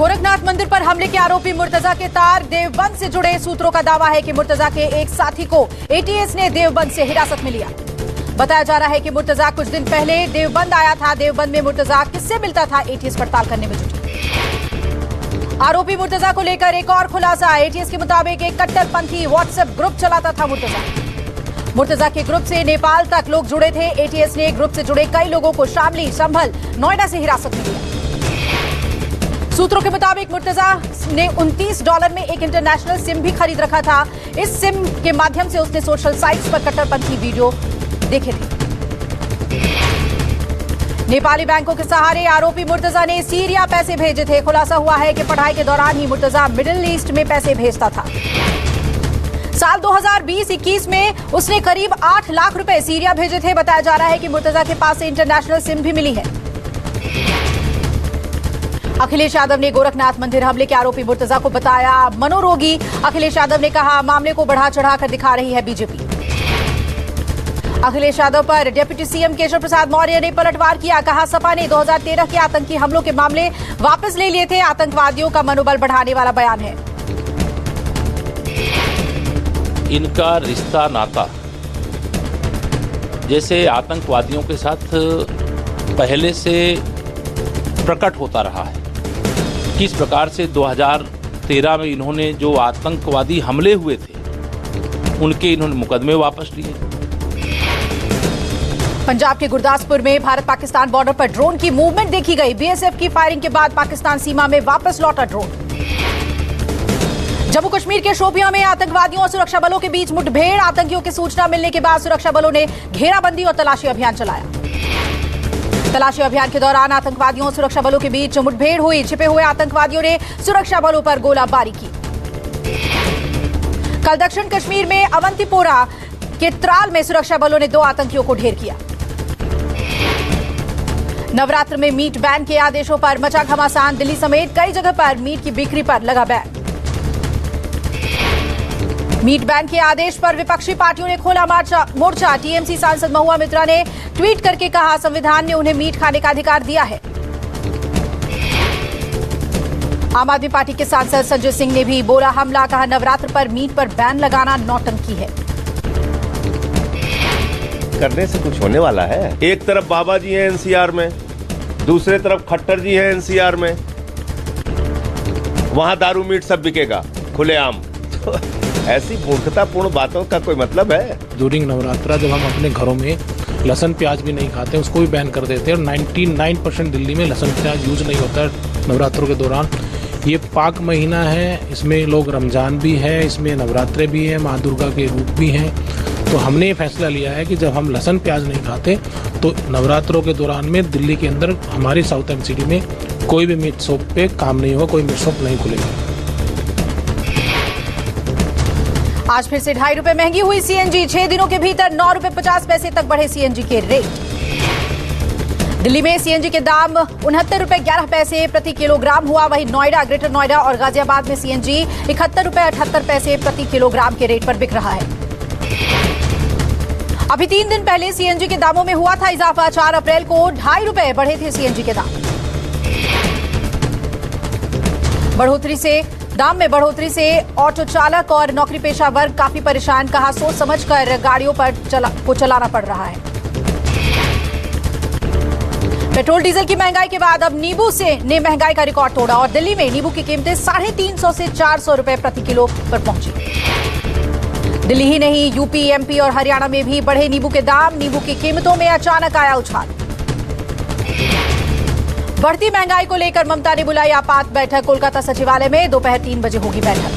गोरखनाथ मंदिर पर हमले के आरोपी मुर्तजा के तार देवबंद से जुड़े। सूत्रों का दावा है कि मुर्तजा के एक साथी को एटीएस ने देवबंद से हिरासत में लिया। बताया जा रहा है कि मुर्तजा कुछ दिन पहले देवबंद आया था। देवबंद में मुर्तजा किससे मिलता था, एटीएस पड़ताल करने में जुटी। आरोपी मुर्तजा को लेकर एक और खुलासा। एटीएस के मुताबिक एक कट्टरपंथी व्हाट्सएप ग्रुप चलाता था मुर्तजा के ग्रुप से नेपाल तक लोग जुड़े थे। एटीएस ने ग्रुप से जुड़े कई लोगों को शामली, संभल, नोएडा से हिरासत में लिया। सूत्रों के मुताबिक मुर्तजा ने $29 में एक इंटरनेशनल सिम भी खरीद रखा था। इस सिम के माध्यम से उसने सोशल साइट्स पर कट्टरपंथी वीडियो देखे थे। नेपाली बैंकों के सहारे आरोपी मुर्तजा ने सीरिया पैसे भेजे थे। खुलासा हुआ है कि पढ़ाई के दौरान ही मुर्तजा मिडिल ईस्ट में पैसे भेजता था। साल 2020-21 में उसने करीब 8 लाख रुपए सीरिया भेजे थे। बताया जा रहा है कि मुर्तजा के पास से इंटरनेशनल सिम भी मिली है। अखिलेश यादव ने गोरखनाथ मंदिर हमले के आरोपी मुर्तजा को बताया मनोरोगी। अखिलेश यादव ने कहा, मामले को बढ़ा चढ़ाकर दिखा रही है बीजेपी। अखिलेश यादव पर डिप्टी सीएम केशव प्रसाद मौर्य ने पलटवार किया। कहा, सपा ने 2013 के आतंकी हमलों के मामले वापस ले लिए थे। आतंकवादियों का मनोबल बढ़ाने वाला बयान है। इनका रिश्ता नाता जैसे आतंकवादियों के साथ पहले से प्रकट होता रहा है। किस प्रकार से 2013 में इन्होंने जो आतंकवादी हमले हुए थे उनके इन्होंने मुकदमे वापस लिए। पंजाब के गुरदासपुर में भारत पाकिस्तान बॉर्डर पर ड्रोन की मूवमेंट देखी गई। बीएसएफ की फायरिंग के बाद पाकिस्तान सीमा में वापस लौटा ड्रोन। जम्मू कश्मीर के शोपियां में आतंकवादियों और सुरक्षा बलों के बीच मुठभेड़। आतंकियों की सूचना मिलने के बाद सुरक्षा बलों ने घेराबंदी और तलाशी अभियान चलाया। तलाशी अभियान के दौरान आतंकवादियों और सुरक्षा बलों के बीच मुठभेड़ हुई। छिपे हुए आतंकवादियों ने सुरक्षा बलों पर गोलाबारी की। कल दक्षिण कश्मीर में अवंतीपोरा के त्राल में सुरक्षा बलों ने 2 आतंकियों को ढेर किया। नवरात्र में मीट बैन के आदेशों पर मचा घमासान। दिल्ली समेत कई जगह पर मीट की बिक्री पर लगा बैन। मीट बैन के आदेश पर विपक्षी पार्टियों ने खोला मोर्चा। टीएमसी सांसद महुआ मित्रा ने ट्वीट करके कहा, संविधान ने उन्हें मीट खाने का अधिकार दिया है। आम आदमी पार्टी के सांसद संजय सिंह ने भी बोला हमला। कहा, नवरात्र पर मीट पर बैन लगाना नौटंकी है। करने से कुछ होने वाला है। एक तरफ बाबा जी हैं एनसीआर में, दूसरे तरफ खट्टर जी हैं एनसीआर में। वहां दारू मीट सब बिकेगा खुलेआम। तो ऐसी मूर्खतापूर्ण बातों का कोई मतलब है? ड्यूरिंग नवरात्रा जब हम अपने घरों में लहसुन प्याज भी नहीं खाते, उसको भी बैन कर देते हैं। और 99% दिल्ली में लहसुन प्याज यूज नहीं होता है नवरात्रों के दौरान। ये पाक महीना है, इसमें लोग रमजान भी है, इसमें नवरात्रे भी हैं, माँ दुर्गा के रूप भी हैं। तो हमने ये फैसला लिया है कि जब हम लहसुन प्याज नहीं खाते तो नवरात्रों के दौरान में दिल्ली के अंदर हमारी साउथ एंड सिटी में कोई भी मीट शॉप पे काम नहीं होगा, कोई मीट शॉप नहीं खुलेगी। आज फिर से ₹2.5 महंगी हुई सीएनजी। 6 दिनों के भीतर ₹9.50 तक बढ़े सीएनजी के रेट। दिल्ली में सीएनजी के दाम ₹69.11 प्रति किलोग्राम हुआ। वहीं नोएडा, ग्रेटर नोएडा और गाजियाबाद में सीएनजी ₹71.78 प्रति किलोग्राम के रेट पर बिक रहा है। अभी 3 दिन पहले सीएनजी के दामों में हुआ था इजाफा। 4 अप्रैल को ₹2.5 बढ़े थे सीएनजी के दाम। दाम में बढ़ोतरी से ऑटो चालक और नौकरी पेशा वर्ग काफी परेशान। कहा, सोच समझकर गाड़ियों पर चलाना पड़ रहा है। पेट्रोल डीजल की महंगाई के बाद अब नींबू ने महंगाई का रिकॉर्ड तोड़ा और दिल्ली में नींबू की कीमतें 350 से 400 रुपए प्रति किलो पर पहुंची। दिल्ली ही नहीं, यूपी, एमपी और हरियाणा में भी बढ़े नींबू के दाम। नींबू की कीमतों में अचानक आया उछाल। बढ़ती महंगाई को लेकर ममता ने बुलाई आपात बैठक। कोलकाता सचिवालय में दोपहर 3 बजे होगी बैठक।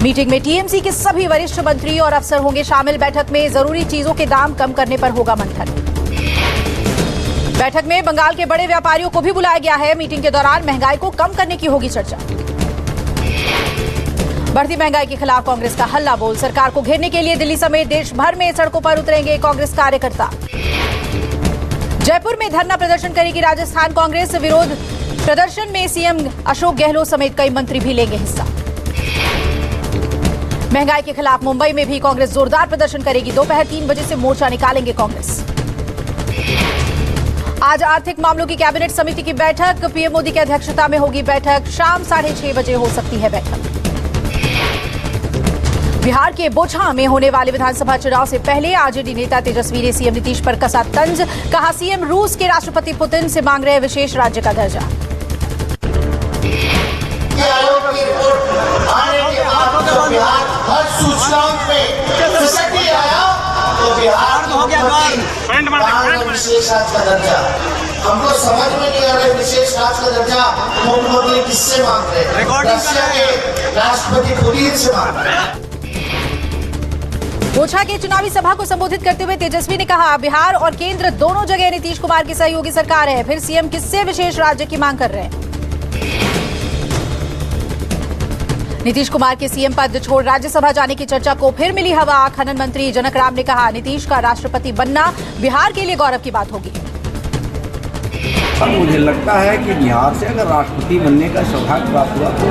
मीटिंग में टीएमसी के सभी वरिष्ठ मंत्री और अफसर होंगे शामिल। बैठक में जरूरी चीजों के दाम कम करने पर होगा मंथन। बैठक में बंगाल के बड़े व्यापारियों को भी बुलाया गया है। मीटिंग के दौरान महंगाई को कम करने की होगी चर्चा। बढ़ती महंगाई के खिलाफ कांग्रेस का हल्ला बोल। सरकार को घेरने के लिए दिल्ली समेत देश भर में सड़कों पर उतरेंगे कांग्रेस कार्यकर्ता। जयपुर में धरना प्रदर्शन करेगी राजस्थान कांग्रेस। विरोध प्रदर्शन में सीएम अशोक गहलोत समेत कई मंत्री भी लेंगे हिस्सा। महंगाई के खिलाफ मुंबई में भी कांग्रेस जोरदार प्रदर्शन करेगी। दोपहर 3 बजे से मोर्चा निकालेंगे कांग्रेस। आज आर्थिक मामलों की कैबिनेट समिति की बैठक, पीएम मोदी की अध्यक्षता में होगी बैठक। शाम 6:30 बजे हो सकती है बैठक। बिहार के बोचहा में होने वाले विधानसभा चुनाव से पहले आरजेडी नेता तेजस्वी ने सीएम नीतीश पर कसा तंज। कहा, सीएम रूस के राष्ट्रपति पुतिन से मांग रहे विशेष राज्य का दर्जा। बिहार हर सूचनाओं पे आया तो बिहार हो गया विशेष राज्य का दर्जा। हमको समझ में नहीं आ रहा विशेष राज्य का दर्जा मुख्यमंत्री किससे मांग रहे हैं? रशिया के राष्ट्रपति पुतिन से मांग रहे हैं। बोचहा के चुनावी सभा को संबोधित करते हुए तेजस्वी ने कहा, बिहार और केंद्र दोनों जगह नीतीश कुमार की सहयोगी सरकार है, फिर सीएम किससे विशेष राज्य की मांग कर रहे हैं? नीतीश कुमार के सीएम पद छोड़ राज्यसभा जाने की चर्चा को फिर मिली हवा। खनन मंत्री जनक राम ने कहा, नीतीश का राष्ट्रपति बनना बिहार के लिए गौरव की बात होगी। मुझे लगता है कि बिहार से अगर राष्ट्रपति बनने का सौभाग्य प्राप्त हुआ तो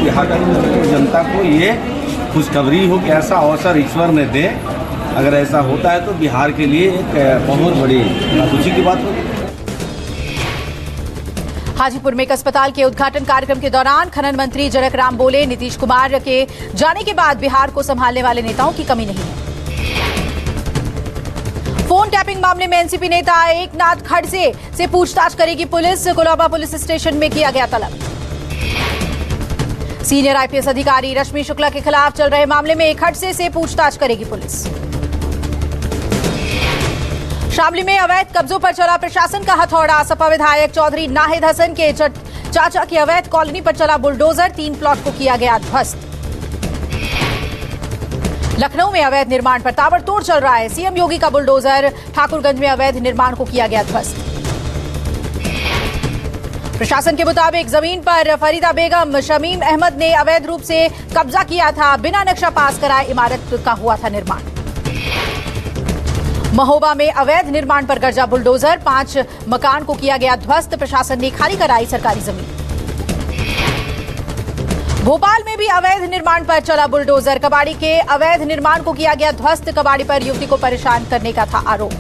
बिहार की जनता को ये खुशखबरी हो कि ऐसा अवसर ईश्वर ने दे। अगर ऐसा होता है तो बिहार के लिए एक बहुत बड़ी खुशी की बात होगी। हाजीपुर में एक अस्पताल के उद्घाटन कार्यक्रम के दौरान खनन मंत्री जनक राम बोले, नीतीश कुमार के जाने के बाद बिहार को संभालने वाले नेताओं की कमी नहीं है। फोन टैपिंग मामले में एनसीपी नेता एकनाथ खड़से से पूछताछ करेगी पुलिस। कोलाबा पुलिस स्टेशन में किया गया तलब। सीनियर आईपीएस अधिकारी रश्मि शुक्ला के खिलाफ चल रहे मामले में खड़से से पूछताछ करेगी पुलिस। शामली में अवैध कब्जों पर चला प्रशासन का हथौड़ा। सपा विधायक चौधरी नाहिद हसन के चाचा की अवैध कॉलोनी पर चला बुलडोजर, 3 प्लॉट को किया गया ध्वस्त। लखनऊ में अवैध निर्माण पर ताबड़तोड़ चल रहा है। सीएम योगी का बुलडोजर, ठाकुरगंज में अवैध निर्माण को किया गया ध्वस्त। प्रशासन के मुताबिक जमीन पर फरीदा बेगम शमीम अहमद ने अवैध रूप से कब्जा किया था। बिना नक्शा पास कराए इमारत का हुआ था निर्माण। महोबा में अवैध निर्माण पर गर्जा बुलडोजर, 5 मकान को किया गया ध्वस्त। प्रशासन ने खाली कराई सरकारी जमीन। भोपाल में भी अवैध निर्माण पर चला बुलडोजर, कबाड़ी के अवैध निर्माण को किया गया ध्वस्त। कबाड़ी पर युवती को परेशान करने का था आरोप।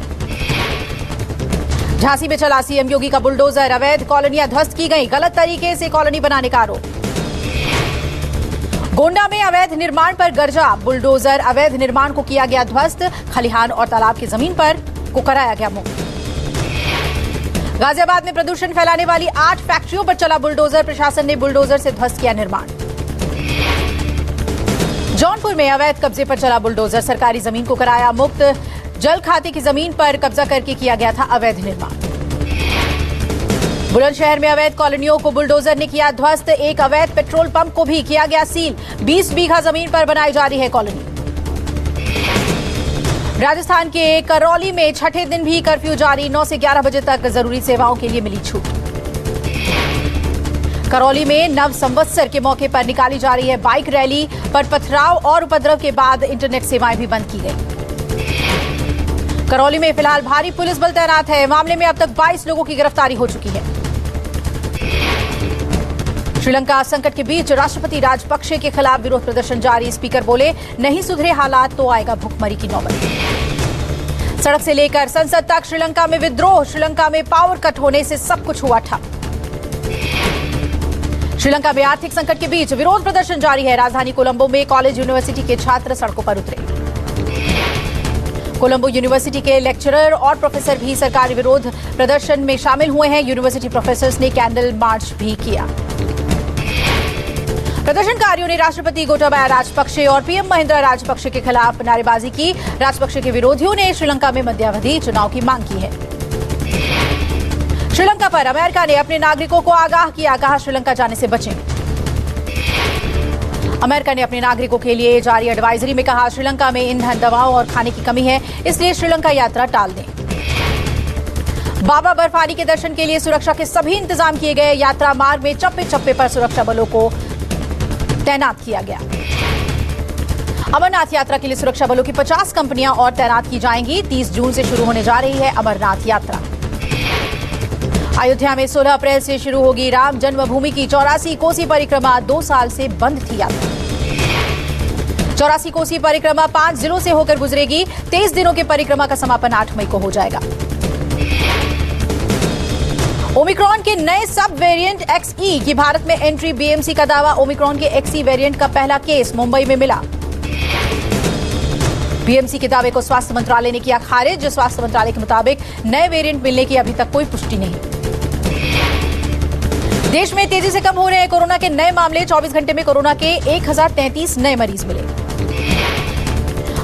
झांसी में चला सीएम योगी का बुलडोजर, अवैध कॉलोनियां ध्वस्त की गई। गलत तरीके से कॉलोनी बनाने का आरोप। गोंडा में अवैध निर्माण पर गर्जा बुलडोजर, अवैध निर्माण को किया गया ध्वस्त। खलिहान और तालाब की जमीन पर को कराया गया मुक्त। गाजियाबाद में प्रदूषण फैलाने वाली 8 फैक्ट्रियों पर चला बुलडोजर, प्रशासन ने बुलडोजर से ध्वस्त किया निर्माण। जौनपुर में अवैध कब्जे पर चला बुलडोजर, सरकारी जमीन को कराया मुक्त। जल खाते की जमीन पर कब्जा करके किया गया था अवैध निर्माण। बुलंदशहर में अवैध कॉलोनियों को बुलडोजर ने किया ध्वस्त। एक अवैध पेट्रोल पंप को भी किया गया सील। 20 बीघा जमीन पर बनाई जा रही है कॉलोनी। राजस्थान के करौली में छठे दिन भी कर्फ्यू जारी। 9 से 11 बजे तक जरूरी सेवाओं के लिए मिली छूट। करौली में नव संवत्सर के मौके पर निकाली जा रही है बाइक रैली, पर पथराव और उपद्रव के बाद इंटरनेट सेवाएं भी बंद की गई। करौली में फिलहाल भारी पुलिस बल तैनात है। मामले में अब तक 22 लोगों की गिरफ्तारी हो चुकी है। श्रीलंका संकट के बीच राष्ट्रपति राजपक्षे के खिलाफ विरोध प्रदर्शन जारी। स्पीकर बोले, नहीं सुधरे हालात तो आएगा भुखमरी की नौबत। सड़क से लेकर संसद तक श्रीलंका में विद्रोह। श्रीलंका में पावर कट होने से सब कुछ हुआ ठप। श्रीलंका में आर्थिक संकट के बीच विरोध प्रदर्शन जारी है। राजधानी कोलंबो में कॉलेज यूनिवर्सिटी के छात्र सड़कों पर उतरे। कोलंबो यूनिवर्सिटी के लेक्चरर और प्रोफेसर भी सरकारी विरोध प्रदर्शन में शामिल हुए हैं। यूनिवर्सिटी प्रोफेसर्स ने कैंडल मार्च भी किया। प्रदर्शनकारियों ने राष्ट्रपति गोटाबाया राजपक्षे और पीएम महिंद्रा राजपक्षे के खिलाफ नारेबाजी की। राजपक्षे के विरोधियों ने श्रीलंका में मध्यावधि चुनाव की मांग की है। श्रीलंका पर अमेरिका ने अपने नागरिकों को आगाह किया। कहा, श्रीलंका जाने से बचें। अमेरिका ने अपने नागरिकों के लिए जारी एडवाइजरी में कहा, श्रीलंका में ईंधन, दवाओं और खाने की कमी है, इसलिए श्रीलंका यात्रा टाल दें। बाबा बर्फानी के दर्शन के लिए सुरक्षा के सभी इंतजाम किए गए। यात्रा मार्ग में चप्पे चप्पे पर सुरक्षा बलों को तैनात किया गया। अमरनाथ यात्रा के लिए सुरक्षा बलों की 50 कंपनियां और तैनात की जाएंगी। 30 जून से शुरू होने जा रही है अमरनाथ यात्रा। अयोध्या में 16 अप्रैल से शुरू होगी राम जन्मभूमि की 84 कोसी परिक्रमा। 2 साल से बंद थी यात्रा। 84 कोसी परिक्रमा 5 जिलों से होकर गुजरेगी। 23 दिनों के परिक्रमा का समापन 8 मई को हो जाएगा। ओमिक्रॉन के नए सब वेरिएंट XE की भारत में एंट्री, बीएमसी का दावा। ओमिक्रॉन के XE वेरिएंट का पहला केस मुंबई में मिला। बीएमसी के दावे को स्वास्थ्य मंत्रालय ने किया खारिज। स्वास्थ्य मंत्रालय के मुताबिक नए वेरिएंट मिलने की अभी तक कोई पुष्टि नहीं। देश में तेजी से कम हो रहे हैं कोरोना के नए मामले। 24 घंटे में कोरोना के 1033 नए मरीज मिले।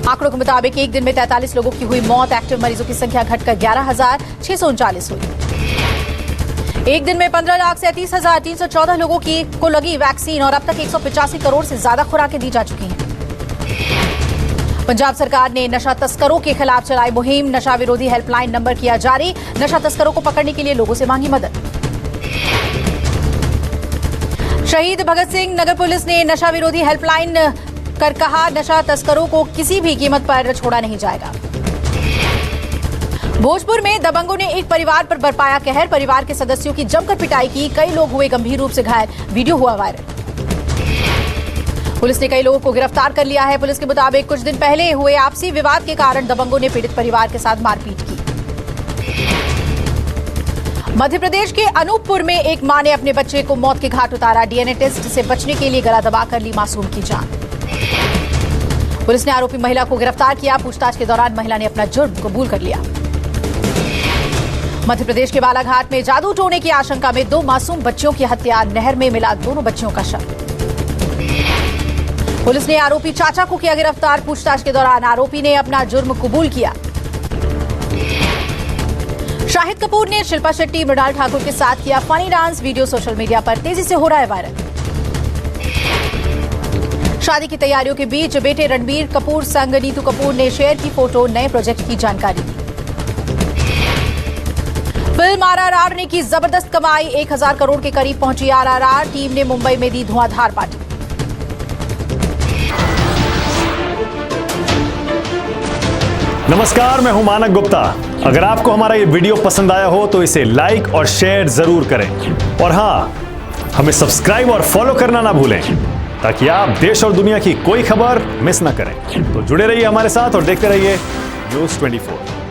आंकड़ों के मुताबिक एक दिन में 43 लोगों की हुई मौत। एक्टिव मरीजों की संख्या घटकर 11,639 हुई। एक दिन में 15,37,314 लोगों को लगी वैक्सीन और अब तक 185 करोड़ से ज्यादा खुराकें दी जा चुकी हैं। पंजाब सरकार ने नशा तस्करों के खिलाफ चलाई मुहिम। नशा विरोधी हेल्पलाइन नंबर किया जारी। नशा तस्करों को पकड़ने के लिए लोगों से मांगी मदद। शहीद भगत सिंह नगर पुलिस ने नशा विरोधी हेल्पलाइन कर कहा, नशा तस्करों को किसी भी कीमत पर छोड़ा नहीं जाएगा। भोजपुर में दबंगों ने एक परिवार पर बरपाया कहर। परिवार के सदस्यों की जमकर पिटाई की। कई लोग हुए गंभीर रूप से घायल। वीडियो हुआ वायरल। पुलिस ने कई लोगों को गिरफ्तार कर लिया है। पुलिस के मुताबिक कुछ दिन पहले हुए आपसी विवाद के कारण दबंगों ने पीड़ित परिवार के साथ मारपीट की। मध्य प्रदेश के अनूपपुर में एक मां ने अपने बच्चे को मौत के घाट उतारा। डीएनए टेस्ट से बचने के लिए गला दबाकर ली मासूम की जान। पुलिस ने आरोपी महिला को गिरफ्तार किया। पूछताछ के दौरान महिला ने अपना जुर्म कबूल कर लिया। मध्य प्रदेश के बालाघाट में जादू टोने की आशंका में 2 मासूम बच्चियों की हत्या। नहर में मिला दोनों बच्चियों का शव। पुलिस ने आरोपी चाचा को किया गिरफ्तार। पूछताछ के दौरान आरोपी ने अपना जुर्म कबूल किया। शाहिद कपूर ने शिल्पा शेट्टी, मृणाल ठाकुर के साथ किया funny dance. Video social media पर तेजी से हो रहा है वायरल। शादी की तैयारियों के बीच बेटे रणबीर कपूर संग नीतू कपूर ने शेयर की फोटो। नए प्रोजेक्ट की जानकारी दी। फिल्म RRR ने की जबरदस्त कमाई। 1000 करोड़ के करीब पहुंची RRR। टीम ने मुंबई में दी धुआंधार पार्टी। नमस्कार, मैं हूं मानक गुप्ता। अगर आपको हमारा ये वीडियो पसंद आया हो तो इसे लाइक और शेयर जरूर करें। और हां, हमें सब्सक्राइब और फॉलो करना ना भूलें ताकि आप देश और दुनिया की कोई खबर मिस ना करें। तो जुड़े रहिए हमारे साथ और देखते रहिए न्यूज़ 24।